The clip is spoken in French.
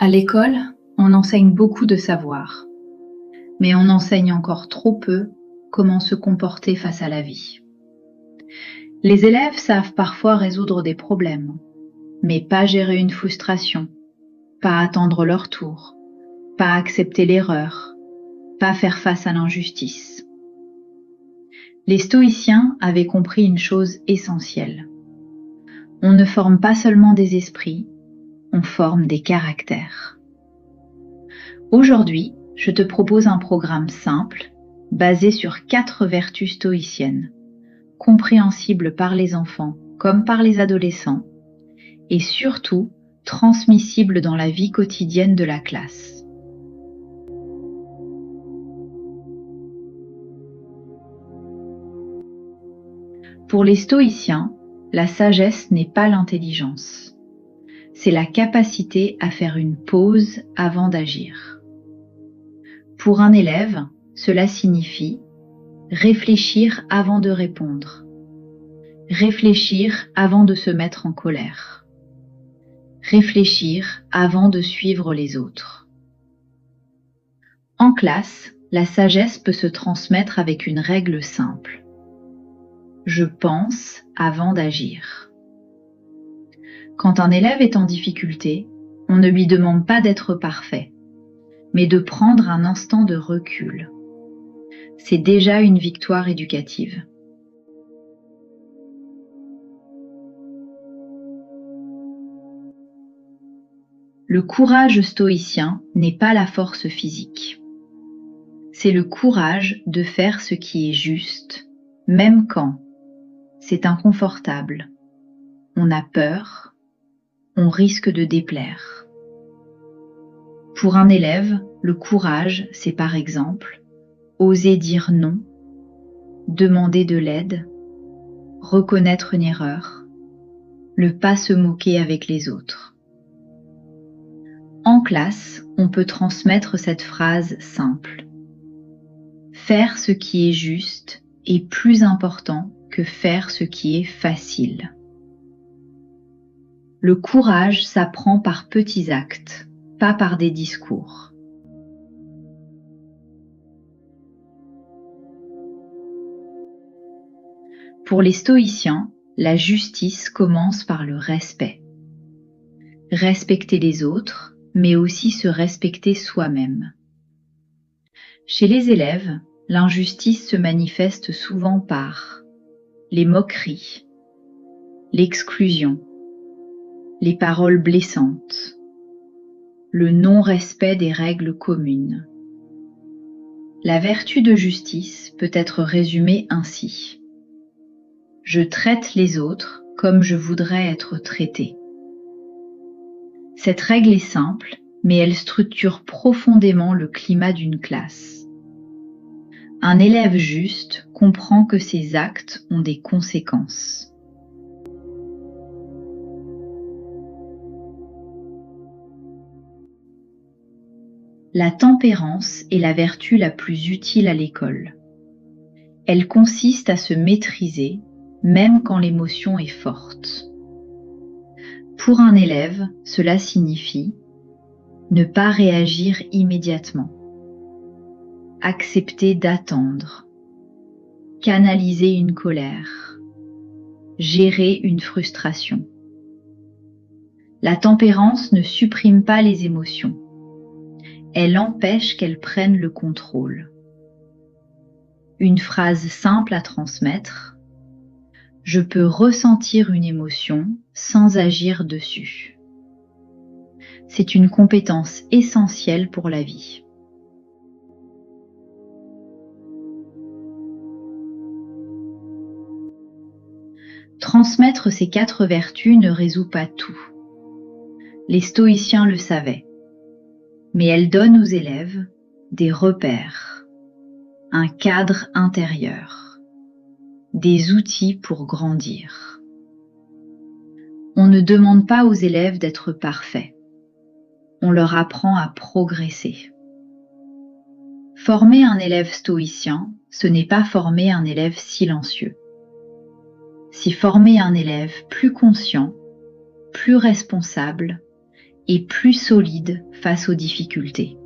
À l'école, on enseigne beaucoup de savoir, mais on enseigne encore trop peu comment se comporter face à la vie. Les élèves savent parfois résoudre des problèmes, mais pas gérer une frustration, pas attendre leur tour, pas accepter l'erreur, pas faire face à l'injustice. Les stoïciens avaient compris une chose essentielle. On ne forme pas seulement des esprits, on forme des caractères. Aujourd'hui, je te propose un programme simple, basé sur 4 vertus stoïciennes, compréhensibles par les enfants comme par les adolescents, et surtout transmissibles dans la vie quotidienne de la classe. Pour les stoïciens, la sagesse n'est pas l'intelligence, c'est la capacité à faire une pause avant d'agir. Pour un élève, cela signifie réfléchir avant de répondre, réfléchir avant de se mettre en colère, réfléchir avant de suivre les autres. En classe, la sagesse peut se transmettre avec une règle simple. Je pense avant d'agir. Quand un élève est en difficulté, on ne lui demande pas d'être parfait, mais de prendre un instant de recul. C'est déjà une victoire éducative. Le courage stoïcien n'est pas la force physique. C'est le courage de faire ce qui est juste, même quand c'est inconfortable, on a peur, on risque de déplaire. Pour un élève, le courage, c'est par exemple oser dire non, demander de l'aide, reconnaître une erreur, ne pas se moquer avec les autres. En classe, on peut transmettre cette phrase simple. Faire ce qui est juste est plus important que faire ce qui est facile. Le courage s'apprend par petits actes, pas par des discours. Pour les stoïciens, la justice commence par le respect. Respecter les autres, mais aussi se respecter soi-même. Chez les élèves, l'injustice se manifeste souvent par les moqueries, l'exclusion, les paroles blessantes, le non-respect des règles communes. La vertu de justice peut être résumée ainsi. Je traite les autres comme je voudrais être traité. Cette règle est simple, mais elle structure profondément le climat d'une classe. Un élève juste comprend que ses actes ont des conséquences. La tempérance est la vertu la plus utile à l'école. Elle consiste à se maîtriser, même quand l'émotion est forte. Pour un élève, cela signifie ne pas réagir immédiatement, accepter d'attendre, canaliser une colère, gérer une frustration. La tempérance ne supprime pas les émotions, elle empêche qu'elles prennent le contrôle. Une phrase simple à transmettre. Je peux ressentir une émotion sans agir dessus. C'est une compétence essentielle pour la vie. Transmettre ces 4 vertus ne résout pas tout. Les stoïciens le savaient. Mais elles donnent aux élèves des repères, un cadre intérieur, des outils pour grandir. On ne demande pas aux élèves d'être parfaits. On leur apprend à progresser. Former un élève stoïcien, ce n'est pas former un élève silencieux. C'est former un élève plus conscient, plus responsable et plus solide face aux difficultés.